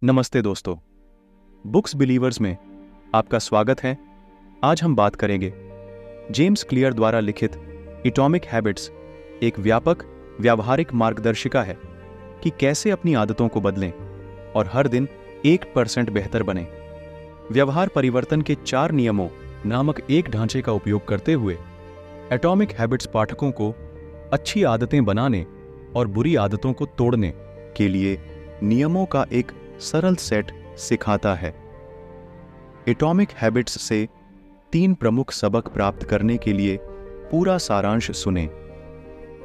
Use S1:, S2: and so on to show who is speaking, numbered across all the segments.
S1: नमस्ते दोस्तों, books believers में आपका स्वागत है। आज हम बात करेंगे जेम्स क्लियर द्वारा लिखित एटॉमिक हैबिट्स, एक व्यापक व्यावहारिक मार्गदर्शिका है कि कैसे अपनी आदतों को बदलें और हर दिन 1% बेहतर बने। व्यवहार परिवर्तन के 4 नियमों नामक एक ढांचे का उपयोग करते हुए एटॉमिक हैबिट्स पाठकों को अच्छी आदतें बनाने और बुरी आदतों को तोड़ने के लिए नियमों का एक सरल सेट सिखाता है। एटॉमिक हैबिट्स से 3 प्रमुख सबक प्राप्त करने के लिए पूरा सारांश सुनें।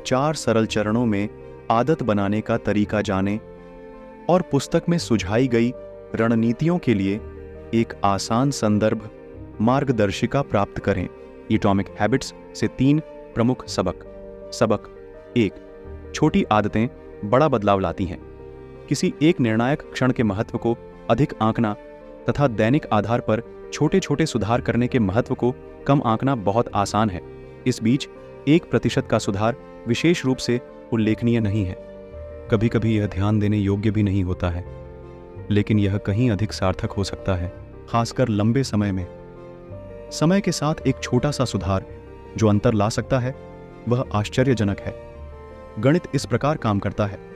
S1: 4 सरल चरणों में आदत बनाने का तरीका जानें और पुस्तक में सुझाई गई रणनीतियों के लिए एक आसान संदर्भ मार्गदर्शिका प्राप्त करें। एटॉमिक हैबिट्स से 3 प्रमुख सबक। सबक 1, छोटी आदतें बड़ा बदलाव लाती हैं। किसी एक निर्णायक क्षण के महत्व को अधिक आंकना तथा दैनिक आधार पर छोटे छोटे सुधार करने के महत्व को कम आंकना बहुत आसान है। इस बीच 1% का सुधार विशेष रूप से उल्लेखनीय नहीं है। कभी कभी यह ध्यान देने योग्य भी नहीं होता है, लेकिन यह कहीं अधिक सार्थक हो सकता है, खासकर लंबे समय में। समय के साथ एक छोटा सा सुधार जो अंतर ला सकता है, वह आश्चर्यजनक है। गणित इस प्रकार काम करता है।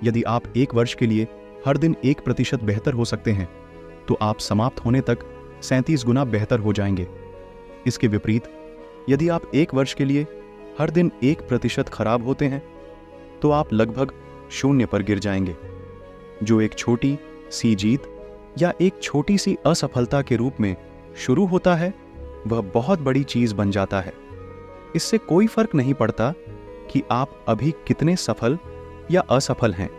S1: यदि आप 1 वर्ष के लिए हर दिन 1% बेहतर हो सकते हैं, तो आप समाप्त होने तक 37 गुना बेहतर हो जाएंगे। इसके विपरीत, यदि आप 1 वर्ष के लिए हर दिन 1% खराब होते हैं, तो आप लगभग 0 पर गिर जाएंगे। जो एक छोटी सी जीत या एक छोटी सी असफलता के रूप में शुरू होता है, वह बहुत बड़ी चीज बन जाता है। इससे कोई फर्क नहीं पड़ता कि आप अभी कितने सफल या असफल हैं।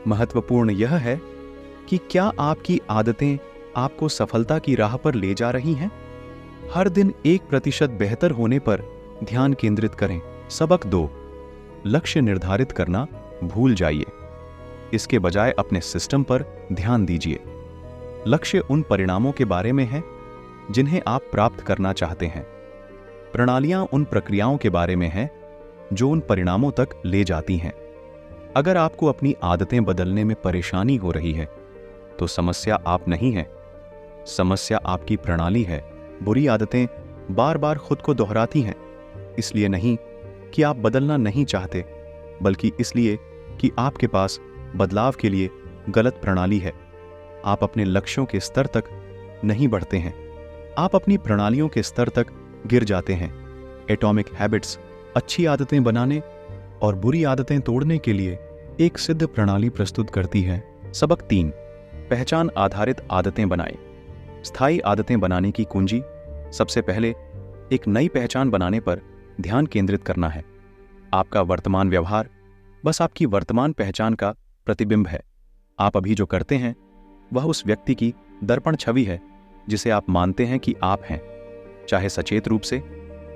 S1: महत्वपूर्ण यह है कि क्या आपकी आदतें आपको सफलता की राह पर ले जा रही हैं। हर दिन 1% बेहतर होने पर ध्यान केंद्रित करें। सबक 2, लक्ष्य निर्धारित करना भूल जाइए। इसके बजाय अपने सिस्टम पर ध्यान दीजिए। लक्ष्य उन परिणामों के बारे में है जिन्हें आप प्राप्त करना चाहते हैं। प्रणालियां उन प्रक्रियाओं के बारे में है जो उन परिणामों तक ले जाती हैं। अगर आपको अपनी आदतें बदलने में परेशानी हो रही है, तो समस्या आप नहीं है, समस्या आपकी प्रणाली है। बुरी आदतें बार बार खुद को दोहराती हैं, इसलिए नहीं कि आप बदलना नहीं चाहते, बल्कि इसलिए कि आपके पास बदलाव के लिए गलत प्रणाली है। आप अपने लक्ष्यों के स्तर तक नहीं बढ़ते हैं, आप अपनी प्रणालियों के स्तर तक गिर जाते हैं। एटॉमिक हैबिट्स अच्छी आदतें बनाने और बुरी आदतें तोड़ने के लिए एक सिद्ध प्रणाली प्रस्तुत करती है। सबक 3, पहचान आधारित आदतें बनाएं। स्थायी आदतें बनाने की कुंजी सबसे पहले एक नई पहचान बनाने पर ध्यान केंद्रित करना है। आपका वर्तमान व्यवहार बस आपकी वर्तमान पहचान का प्रतिबिंब है। आप अभी जो करते हैं वह उस व्यक्ति की दर्पण छवि है जिसे आप मानते हैं कि आप हैं, चाहे सचेत रूप से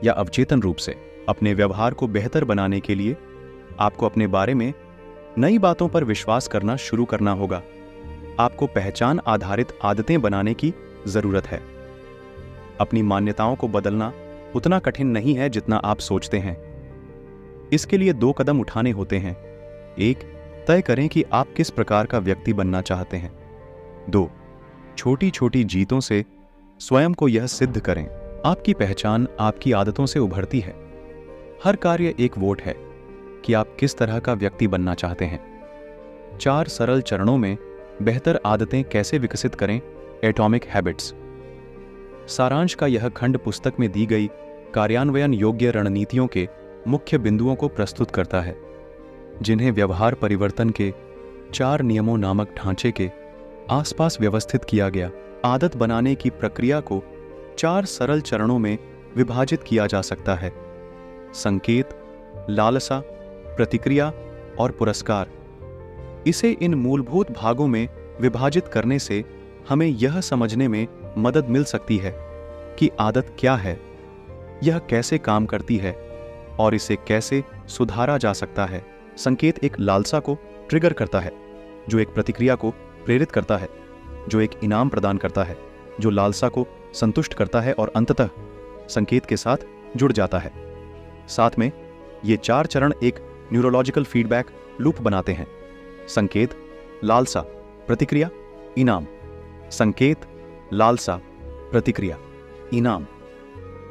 S1: या अवचेतन रूप से। अपने व्यवहार को बेहतर बनाने के लिए आपको अपने बारे में नई बातों पर विश्वास करना शुरू करना होगा। आपको पहचान आधारित आदतें बनाने की जरूरत है। अपनी मान्यताओं को बदलना उतना कठिन नहीं है जितना आप सोचते हैं। इसके लिए 2 कदम उठाने होते हैं। 1, तय करें कि आप किस प्रकार का व्यक्ति बनना चाहते हैं। 2, छोटी छोटी जीतों से स्वयं को यह सिद्ध करें। आपकी पहचान आपकी आदतों से उभरती है। हर कार्य एक वोट है कि आप किस तरह का व्यक्ति बनना चाहते हैं। 4 सरल चरणों में बेहतर आदतें कैसे विकसित करें। Atomic habits. सारांश का यह खंड पुस्तक में दी गई कार्यान्वयन योग्य रणनीतियों के मुख्य बिंदुओं को प्रस्तुत करता है, जिन्हें व्यवहार परिवर्तन के 4 नियमों नामक ढांचे के आसपास व्यवस्थित किया गया। आदत बनाने की प्रक्रिया को 4 सरल चरणों में विभाजित किया जा सकता है। संकेत, लालसा, प्रतिक्रिया और पुरस्कार। इसे इन मूलभूत भागों में विभाजित करने से हमें यह समझने में मदद मिल सकती है कि आदत क्या है, यह कैसे काम करती है और इसे कैसे सुधारा जा सकता है। संकेत एक लालसा को ट्रिगर करता है, जो एक प्रतिक्रिया को प्रेरित करता है, जो एक इनाम प्रदान करता है, जो लालसा को संतुष्ट करता है और अंततः संकेत के साथ जुड़ जाता है। साथ में ये 4 चरण एक न्यूरोलॉजिकल फीडबैक लूप बनाते हैं। संकेत, लालसा, प्रतिक्रिया इनाम, संकेत, लालसा, प्रतिक्रिया। इनाम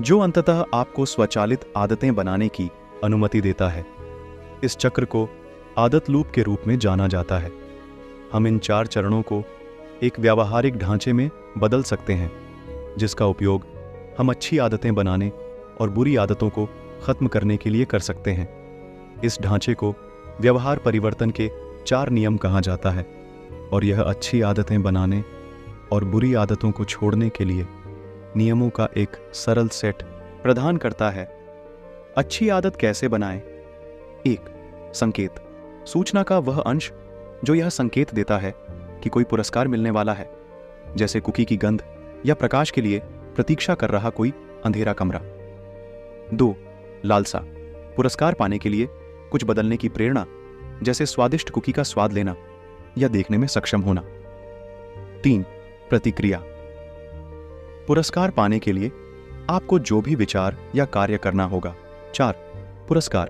S1: जो अंततः आपको स्वचालित आदतें बनाने की अनुमति देता है। इस चक्र को आदत लूप के रूप में जाना जाता है। हम इन 4 चरणों को एक व्यावहारिक ढांचे में बदल सकते हैं, जिसका उपयोग हम अच्छी आदतें बनाने और बुरी आदतों को खत्म करने के लिए कर सकते हैं। इस ढांचे को व्यवहार परिवर्तन के 4 नियम कहा जाता है और यह अच्छी आदतें बनाने और बुरी आदतों को छोड़ने के लिए नियमों का एक सरल सेट प्रदान करता है। अच्छी आदत कैसे बनाएं? 1. संकेत, सूचना का वह अंश जो यह संकेत देता है कि कोई पुरस्कार मिलने वाला है, जैसे कुकी की गंध या प्रकाश के लिए प्रतीक्षा कर रहा कोई अंधेरा कमरा। 2. लालसा, पुरस्कार पाने के लिए कुछ बदलने की प्रेरणा, जैसे स्वादिष्ट कुकी का स्वाद लेना या देखने में सक्षम होना। 3. प्रतिक्रिया, पुरस्कार पाने के लिए आपको जो भी विचार या कार्य करना होगा। 4. पुरस्कार,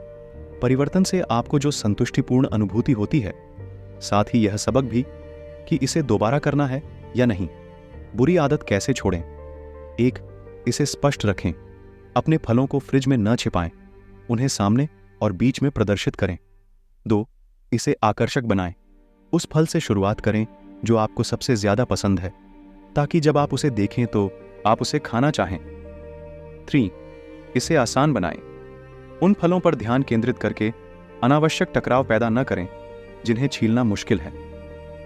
S1: परिवर्तन से आपको जो संतुष्टिपूर्ण अनुभूति होती है, साथ ही यह सबक भी कि इसे दोबारा करना है या नहीं। बुरी आदत कैसे छोड़ें? 1. इसे स्पष्ट रखें, अपने फलों को फ्रिज में न छिपाएं, उन्हें सामने और बीच में प्रदर्शित करें। 2. इसे आकर्षक बनाएं, उस फल से शुरुआत करें जो आपको सबसे ज्यादा पसंद है, ताकि जब आप उसे देखें तो आप उसे खाना चाहें। 3. इसे आसान बनाएं, उन फलों पर ध्यान केंद्रित करके अनावश्यक टकराव पैदा न करें जिन्हें छीलना मुश्किल है।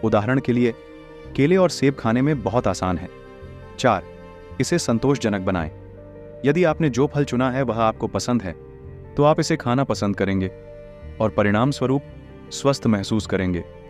S1: उदाहरण के लिए, केले और सेब खाने में बहुत आसान है। 4. इसे संतोषजनक बनाएं, यदि आपने जो फल चुना है वह आपको पसंद है, तो आप इसे खाना पसंद करेंगे और परिणाम स्वरूप स्वस्थ महसूस करेंगे।